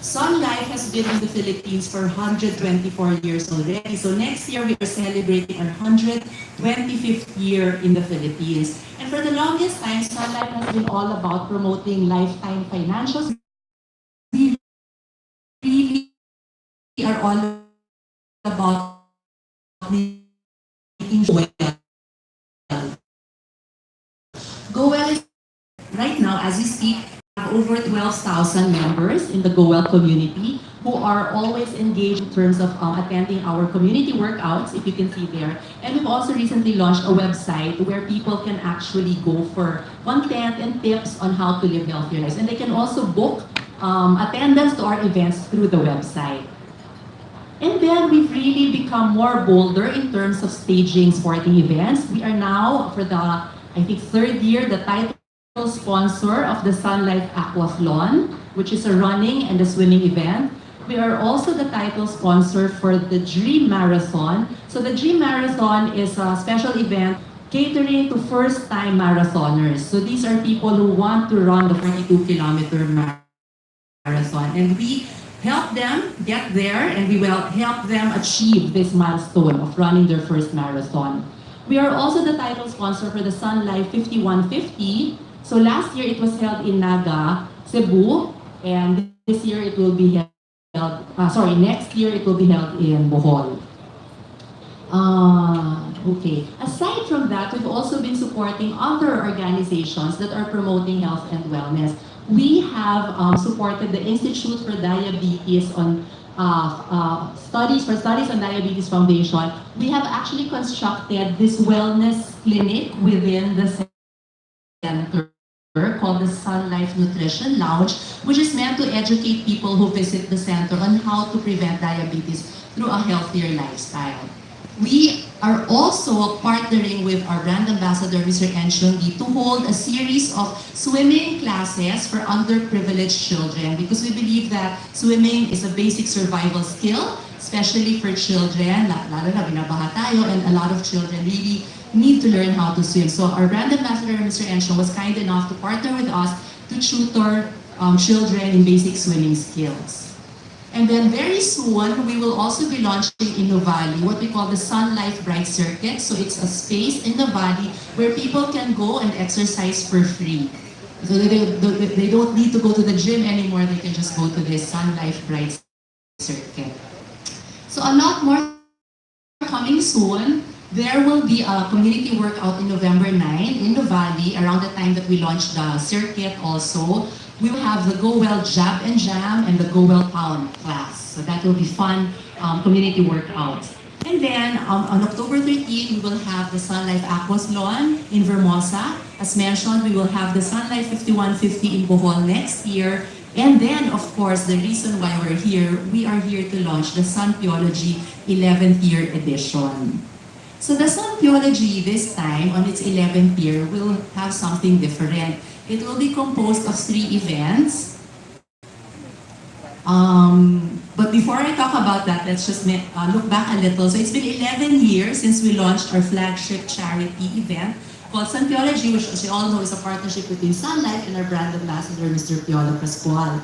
Sun Life has been in the Philippines for 124 years already. So next year we are celebrating our 125th year in the Philippines. And for the longest time, Sun Life has been all about promoting lifetime financials. We really are all about making sure GoWell is right now, as we speak, have over 12,000 members in the GoWell community who are always engaged in terms of attending our community workouts, if you can see there. And we've also recently launched a website where people can actually go for content and tips on how to live healthier lives. And they can also book attendance to our events through the website. And then we've really become more bolder in terms of staging sporting events. We are now, for the, I think, third year, the title sponsor of the Sun Life Aquathlon, which is a running and a swimming event. We are also the title sponsor for the Juried Marathon. So the Juried Marathon is a special event catering to first-time marathoners. So these are people who want to run the 42-kilometer marathon. And we help them get there, and we will help them achieve this milestone of running their first marathon. We are also the title sponsor for the Sun Life 5150. So last year it was held in Naga, Cebu, and this year it will be held, next year it will be held in Bohol. Okay. Aside from that, we've also been supporting other organizations that are promoting health and wellness. We have supported the Institute for Diabetes on Studies on Diabetes Foundation. We have actually constructed this wellness clinic within the center called the Sun Life Nutrition Lounge, which is meant to educate people who visit the center on how to prevent diabetes through a healthier lifestyle. We are also partnering with our brand ambassador, Mr. Enchungi, to hold a series of swimming classes for underprivileged children because we believe that swimming is a basic survival skill, especially for children, lalo na binabaha tayo, and a lot of children really need to learn how to swim. So our brand ambassador, Mr. Enchung, was kind enough to partner with us to tutor children in basic swimming skills. And then very soon, we will also be launching in Nuvali what we call the Sun Life Bright Circuit. So it's a space in the valley where people can go and exercise for free. So they don't need to go to the gym anymore. They can just go to this Sun Life Bright Circuit. So a lot more coming soon. There will be a community workout in November 9 in Nuvali around the time that we launch the circuit also. We will have the Go Well Jab and Jam and the Go Well Pound class. So that will be fun community workouts. And then on October 13, we will have the Sun Life Aquathlon in Vermosa. As mentioned, we will have the Sun Life 5150 in Bohol next year. And then, of course, the reason why we are here to launch the Sunpiology 11th year edition. So the Sunpiology this time, on its 11th year, will have something different. It will be composed of 3 events. But before I talk about that, let's just look back a little. So it's been 11 years since we launched our flagship charity event called Sunpiology, which, as you all know, is a partnership between Sun Life and our brand ambassador, Mr. Piolo Pascual.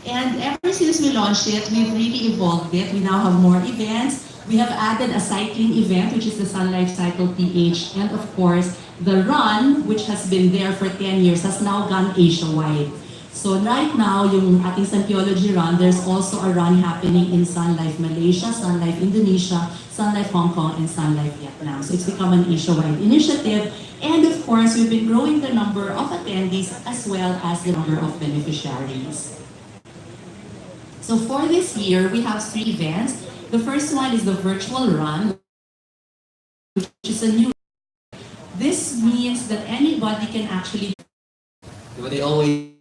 And ever since we launched it, we've really evolved it. We now have more events. We have added a cycling event, which is the Sun Life Cycle PH, and of course, the run, which has been there for 10 years, has now gone Asia-wide. So right now, yung ating Sunpiology run, there's also a run happening in Sun Life Malaysia, Sun Life Indonesia, Sun Life Hong Kong, and Sun Life Vietnam. So it's become an Asia-wide initiative. And of course, we've been growing the number of attendees as well as the number of beneficiaries. So for this year, we have 3 events. The first one is the virtual run, which is a new. This means that anybody can actually. What they always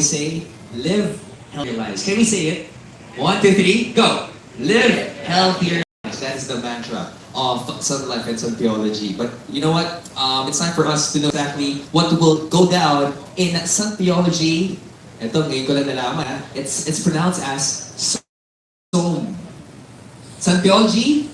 say, live healthier lives. Can we say it? 1, 2, 3, go! Live healthier lives. That is the mantra of Sun Life and Sunpiology. But you know what? It's time for us to know exactly what will go down in Sunpiology. Ito, ngayon ko lang nalaman. It's pronounced as XONE. Sunpiology?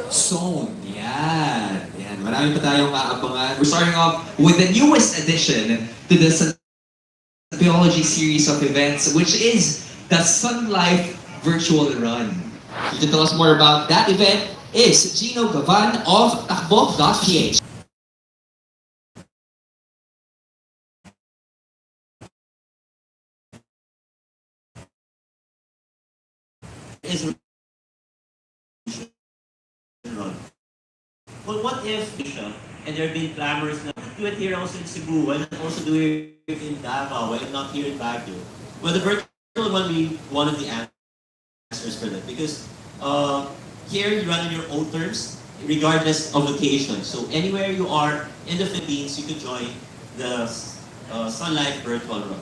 XONE. Yan. Marami pa tayong aabangan. We're starting off with the newest addition to the Sunpiology series of events, which is the Sun Life Virtual Run. To tell us more about that event is Gino Gavan of Takbo.ph. Is run. Well, what if and there have been clamors na do it here also in Cebu, why not also do it in Davao, why not here in Baguio? Well, the virtual one will be one of the answers for that because here you run on your own terms, regardless of location. So anywhere you are in the Philippines, you could join the Sun Life Virtual Run.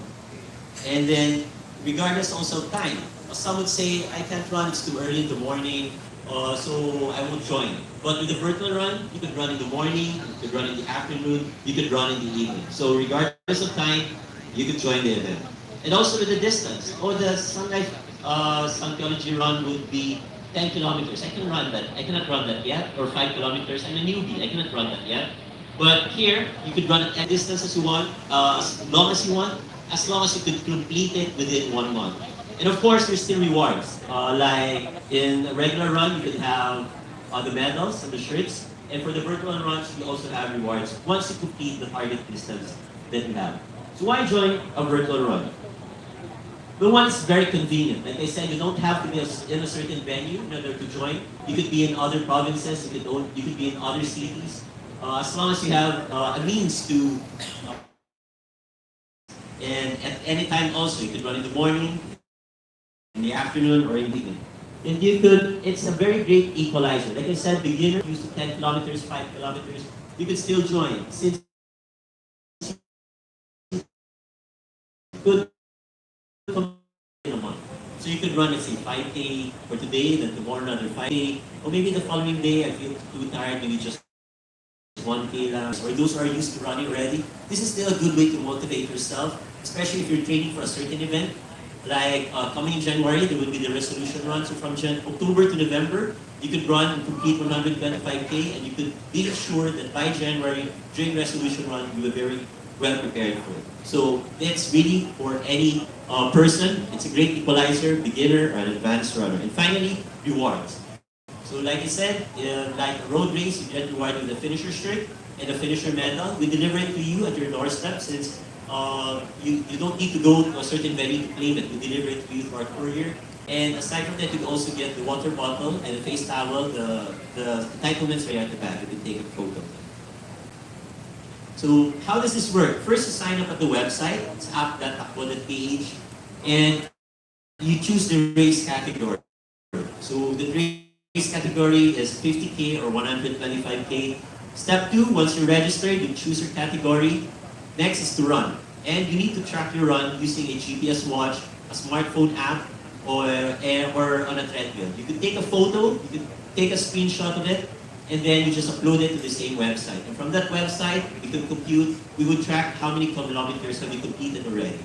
And then, regardless also of time, some would say, I can't run, it's too early in the morning, so I won't join. But with the virtual run, you could run in the morning, you could run in the afternoon, you could run in the evening. So regardless of time, you could join the event. And also with the distance. The Sunpiology run would be 10 kilometers. I can run that. I cannot run that yet. Or 5 kilometers. I'm a newbie. I cannot run that yet. But here, you could run at any distance as you want, as long as you want, as long as you could complete it within 1 month. And of course, there's still rewards. Like in a regular run, you could have the medals and the shirts. And for the virtual runs, we also have rewards once you complete the target distance that you have. So why join a virtual run? The one is very convenient. Like I said, you don't have to be in a certain venue in order to join. You could be in other provinces, you could be in other cities. As long as you have a means to, and at any time also, you could run in the morning, in the afternoon, or in the evening. And it's a very great equalizer. Like I said, beginner used to 10 kilometers, 5 kilometers, you could still join. Since you could in a month. So you could run, let's say, 5K for today, then tomorrow another 5K, or maybe the following day I feel too tired, maybe just 1K lang. Or those who are used to running already, this is still a good way to motivate yourself, especially if you're training for a certain event. Like coming in January, there will be the resolution run. So from October to November, you could run and complete 125K, and you could be sure that by January, during resolution run, you were very well prepared for it. So it's really for any person. It's a great equalizer, beginner or an advanced runner. And finally, rewards. So like I said, like a road race, you get rewarded with a finisher shirt and a finisher medal. We deliver it to you at your doorstep since you don't need to go to a certain venue to claim it. We deliver it to you through our courier. And aside from that, you also get the water bottle and the face towel, the entitlements right at the back. You can take a photo. So how does this work? First, you sign up at the website. It's app.takbo.ph, and you choose the race category. So the race category is 50K or 125K. Step 2, once you're registered, you choose your category. Next is to run. And you need to track your run using a GPS watch, a smartphone app, or on a treadmill. You could take a photo, you could take a screenshot of it, and then you just upload it to the same website. And from that website, we would track how many kilometers have you completed already.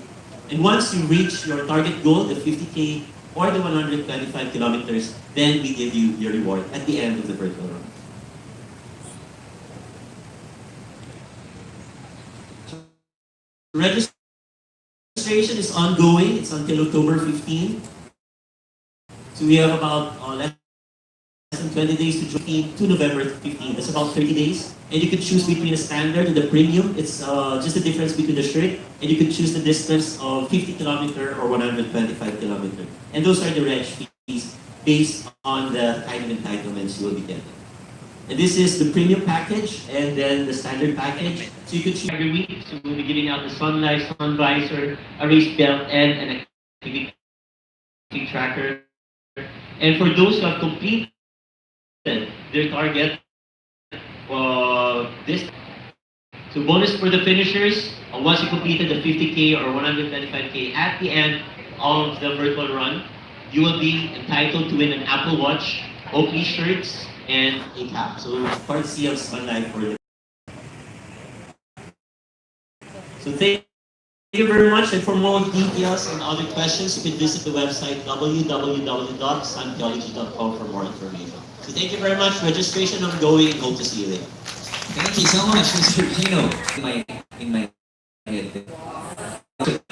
And once you reach your target goal, the 50K or the 125 kilometers, then we give you your reward at the end of the virtual run. Registration is ongoing. It's until October 15. So we have about less than 20 days to join to November 15. That's about 30 days. And you can choose between a standard and the premium. It's just the difference between the shirt. And you can choose the distance of 50 kilometer or 125 kilometer. And those are the reg fees based on the kind of entitlements you will be getting. And this is the premium package and then the standard package. So you could choose every week. So we'll be giving out the Sun Life, Sun Visor, a race belt, and an activity tracker. And for those who have completed their target, this. So bonus for the finishers, once you completed the 50K or 125K at the end of the virtual run, you will be entitled to win an Apple Watch, Oakley shirts, and a cap. So courtesy of Sun Life for you. So thank you very much, and for more details and other questions, you can visit the website www.sunpiology.com for more information. So thank you very much. Registration ongoing, and hope to see you there. Thank you so much, Mr. Gino. In my head.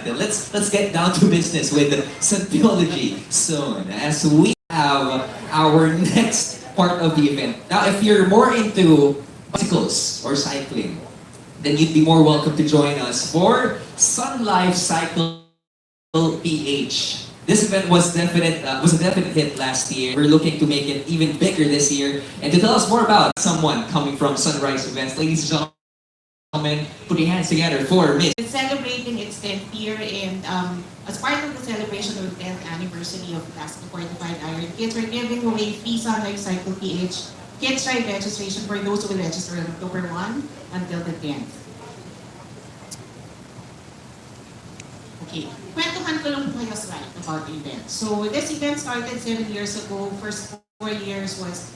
Let's get down to business with Sunpiology soon, as we have our next part of the event. Now, if you're more into bicycles or cycling, then you'd be more welcome to join us for Sun Life Cycle PH. This event was a definite hit last year. We're looking to make it even bigger this year. And to tell us more about someone coming from Sunrise Events, ladies and gentlemen, put your hands together for Miss. It's celebrating its 10th year, and as part of the celebration of the 10th anniversary of Plastic Fortified Iron Kids, we're giving away free Sun Life Cycle PH Kids Ride registration for those who will register on October 1 until the 10th. Okay, kwentuhan ko lang po kayo slide about the event. So this event started 7 years ago. First 4 years was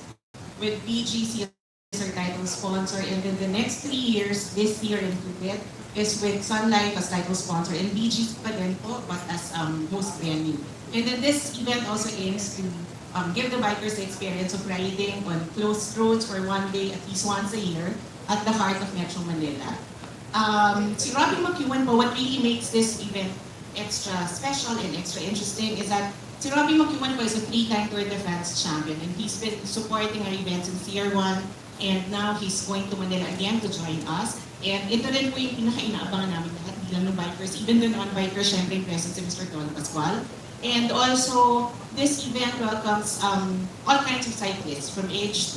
with BGC as our title sponsor, and then the next 3 years, this year included, is with Sun Life as title sponsor, and BGC pa din po, but as host venue. And then this event also aims to give the bikers the experience of riding on closed roads for 1 day, at least once a year, at the heart of Metro Manila. Si Robbie McEwen po, what really makes this event extra special and extra interesting is that si Robbie McEwen po is a 3-time Tour de France champion, and he's been supporting our events in Tier 1, and now he's going to Manila again to join us. And ito rin po yung pinaka-inaabangan namin lahat, bilang ng bikers, even the non-bikers, syempre yung present si Mr. Don Pascual. And also, this event welcomes all kinds of cyclists from age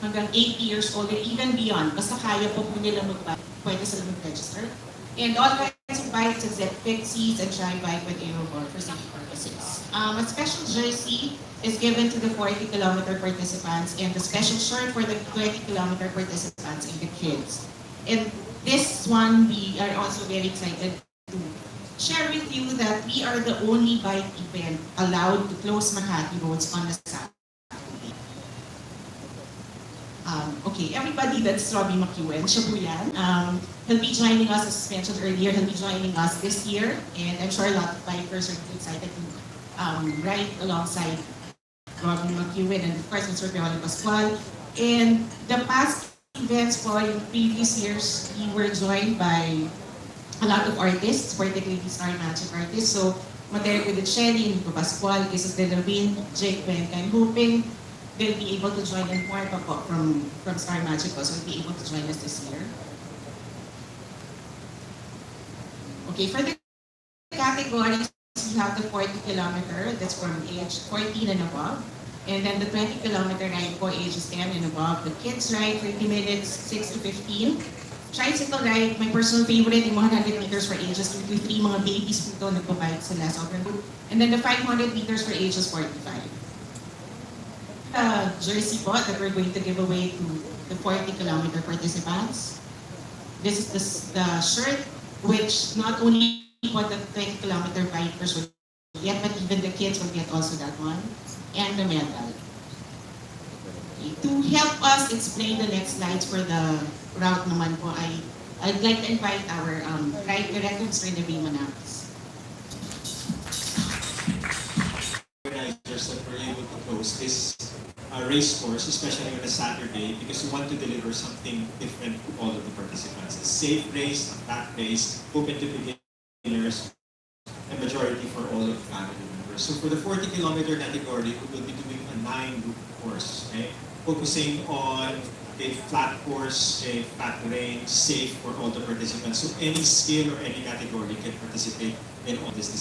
2 hanggang 80 years old, and even beyond. Basta kaya po nila mag-bike, pwede sila mag-register. And all kinds of bikes except Pixies and Tri-Bike with Aeroball for safety purposes. A special jersey is given to the 40-kilometer participants, and the special shirt for the 20-kilometer participants and the kids. And this one, we are also very excited to share with you that we are the only bike event allowed to close Makati roads on a Saturday. Okay, everybody, that's Robbie McEwen, siya po yan. He'll be joining us, as mentioned earlier, he'll be joining us this year, and I'm sure a lot of bikers are excited to ride alongside Robbie McEwen and of course Mr. Pascual. And the past events for in previous years, we were joined by a lot of artists, particularly Star Magic artists. So, Mateo Gudicelli, Nico Pascual, Jesus De Lorraine, Jake Benka. I'm hoping they'll be able to join in more pa po from Star Magic also will be able to join us this year. Okay, for the categories, we have the 40-kilometer, that's from age 14 and above. And then the 20-kilometer ride for ages 10 and above. The kids ride 30 minutes, 6 to 15. Tricycle ride, my personal favorite, yung 100 meters for ages 2 to 3. Mga babies po ito, nagpabike sila. And then the 500 meters for ages 45. Jersey po that we're going to give away to the 40-kilometer participants. This is the shirt, which not only for the 20-kilometer bikers will get, but even the kids will get also that one. And the medal. Okay. To help us explain the next slides for the route naman po, I'd like to invite our ride director, Mr. Nabi Manapis. Organizers that were able to close this race course, especially on a Saturday, because we want to deliver something different to all of the participants. A safe race, a packed race, open to beginners, and majority for all of the family members. So for the 40-kilometer category, we will be doing a 9-group course, okay? Focusing on a flat course, a flat terrain, safe for all the participants. So any skill or any category can participate in all this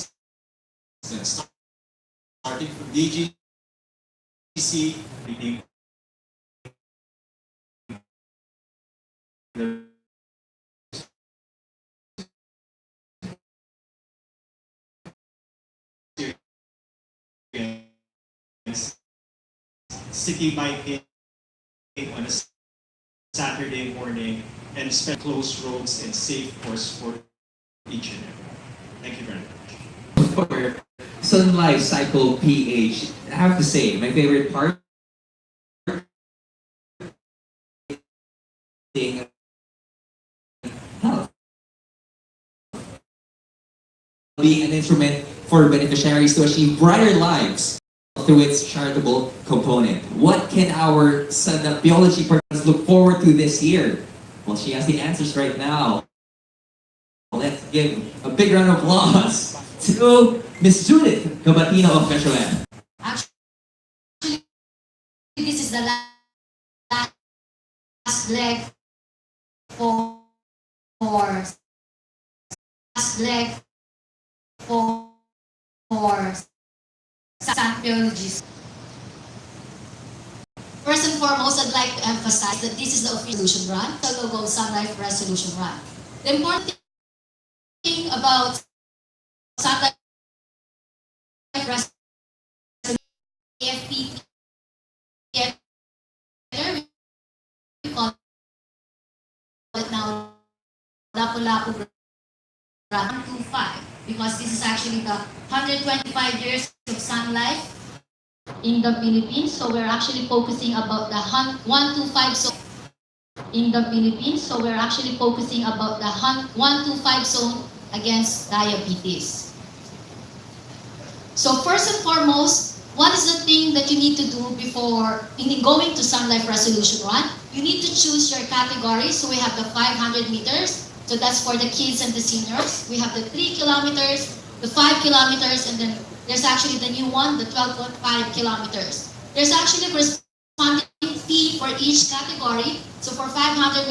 distance. Starting from DGC, reading city biking on a Saturday morning, and spend close roads and safe course for each and every. Thank you very much. For Sun Life Cycle PH, I have to say, my favorite part being health. Being an instrument for beneficiaries to achieve brighter lives through its charitable component. What can our Sunpiology partners look forward to this year? Well, she has the answers right now. Let's give a big round of applause to Miss Judith Gabatino of XONE. Actually, this is the last leg for last leg for Sunpiology. First and foremost, I'd like to emphasize that this is the official resolution run, the logo Sun Life Resolution Run. The important thing about Sun Life Resolution AFP we call it now Lapu-Lapu Run 125 because this is actually the 125 years of Sun Life in the Philippines. So we're actually focusing about the 125 zone in the Philippines. So we're actually focusing about the 125 zone against diabetes. So first and foremost, what is the thing that you need to do before going to Sun Life Resolution Run? You need to choose your category. So we have the 500 meters. So that's for the kids and the seniors. We have the 3 kilometers, the 5 kilometers, and then there's actually the new one, the 12.5 kilometers. There's actually a corresponding fee for each category. So for 500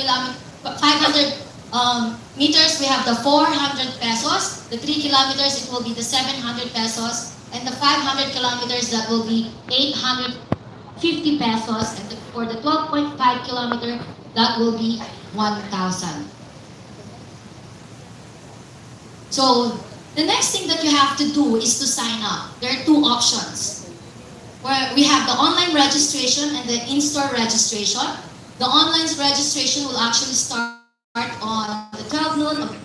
meters, we have the 400 pesos. The 3 kilometers, it will be the 700 pesos. And the 500 kilometers, that will be 850 pesos. And for the 12.5 kilometer, that will be 1,000. So the next thing that you have to do is to sign up. There are two options. Where we have the online registration and the in-store registration. The online registration will actually start on the 12 noon of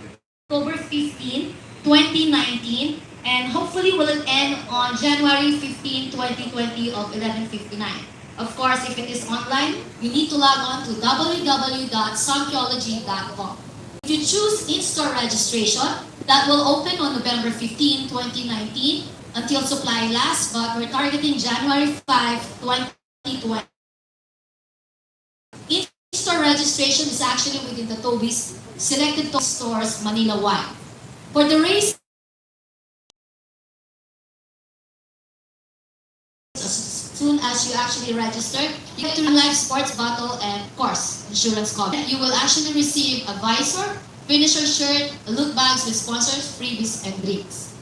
October 15, 2019, and hopefully will end on January 15, 2020 of 11:59. Of course, if it is online, you need to log on to www.sunpiology.com. If you choose in-store registration, that will open on November 15, 2019 until supply lasts, but we're targeting January 5, 2020. In-store registration is actually within the Toby's selected stores Manila-wide. For the race, as soon as you actually register, you get to live sports bottle and, of course, insurance cover. You will actually receive a visor, finisher shirt, loot bags with sponsors, freebies, and drinks.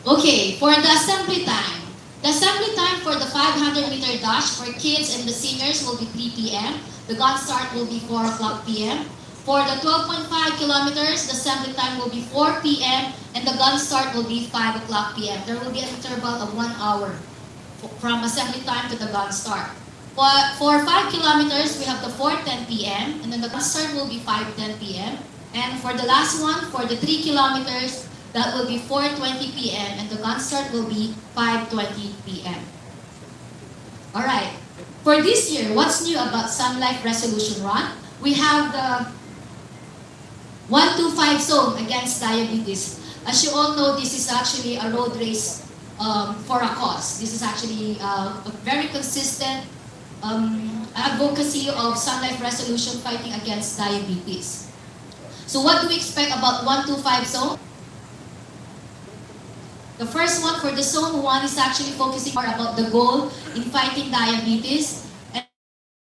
Okay, for the assembly time. The assembly time for the 500-meter dash for kids and the seniors will be 3 p.m. The gun start will be 4 o'clock p.m. For the 12.5 kilometers, the assembly time will be 4 p.m. and the gun start will be 5 o'clock p.m. There will be an interval of 1 hour from assembly time to the gun start. For 5 kilometers, we have the 4:10 p.m. and then the gun start will be 5:10 p.m. And for the last one, for the 3 kilometers, that will be 4:20 p.m. and the gun start will be 5:20 p.m. Alright, for this year, what's new about Sun Life Resolution Run? We have the 125 zone against diabetes. As you all know, this is actually a road race for a cause. This is actually a very consistent advocacy of Sun Life Resolution fighting against diabetes. So what do we expect about 125 zone? The first one for the zone 1 is actually focusing more about the goal in fighting diabetes.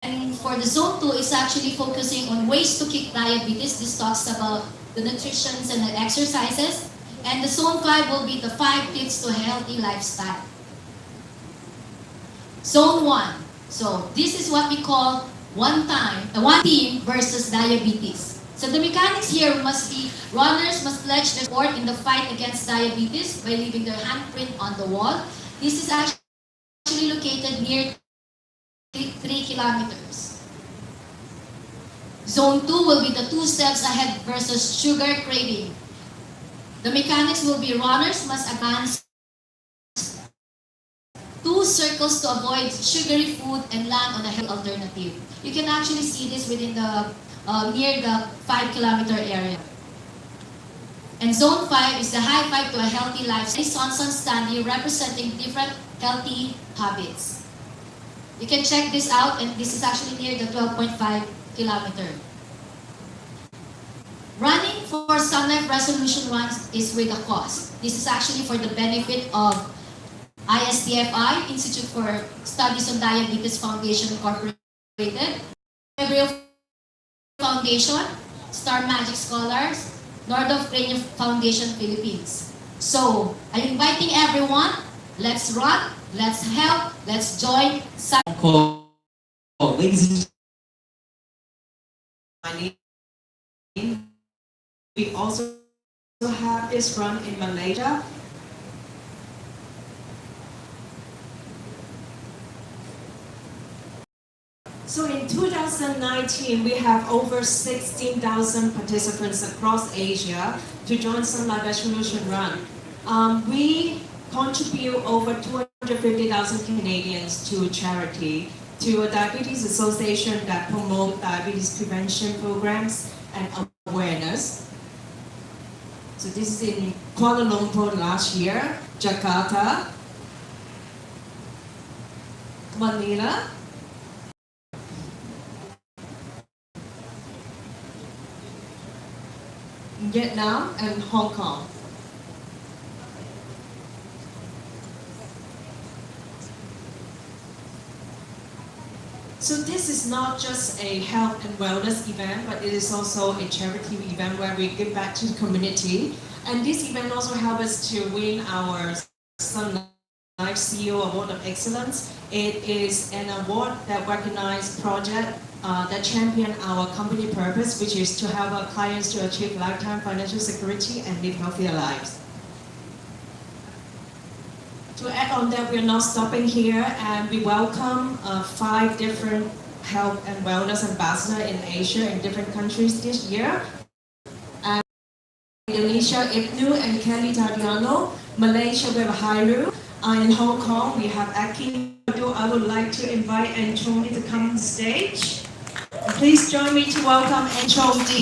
And for the zone 2 is actually focusing on ways to kick diabetes. This talks about the nutrition and the exercises. And the zone 5 will be the 5 tips to a healthy lifestyle. Zone 1. So this is what we call one team versus diabetes. So the mechanics here must be runners must pledge their support in the fight against diabetes by leaving their handprint on the wall. This is actually located near 3 kilometers. Zone 2 will be the 2 steps ahead versus sugar craving. The mechanics will be runners must advance 2 circles to avoid sugary food and land on a healthy alternative. You can actually see this within the near the 5 kilometer area. And zone 5 is the high five to a healthy lifestyle. Sonson Stanley representing different healthy habits. You can check this out, and this is actually near the 12.5 kilometer. Running for Sun Life Resolution runs is with a cause. This is actually for the benefit of ISTFI, Institute for Studies on Diabetes Foundation Incorporated, Gabriel Foundation, Star Magic Scholars, Nordhoff Cranium Foundation Philippines. So, I'm inviting everyone, let's run, let's help, let's join Sun. Ladies and We also have this run in Malaysia. So in 2019, we have over 16,000 participants across Asia to join Sun Life Resolution Run. We contribute over 250,000 Canadians to charity, to a diabetes association that promote diabetes prevention programs and awareness. So this is in Kuala Lumpur last year, Jakarta, Manila, Vietnam, and Hong Kong. So this is not just a health and wellness event, but it is also a charity event where we give back to the community. And this event also helps us to win our Sun Life CEO Award of Excellence. It is an award that recognizes projects that champion our company purpose, which is to help our clients to achieve lifetime financial security and live healthier lives. To add on that, we're not stopping here, and we welcome 5 different health and wellness ambassadors in Asia in different countries this year. Indonesia, Ibnu and Kelly Tardiano. Malaysia, we have Hairu. In Hong Kong, we have Aki. I would like to invite Anthony to come on stage. Please join me to welcome Anthony.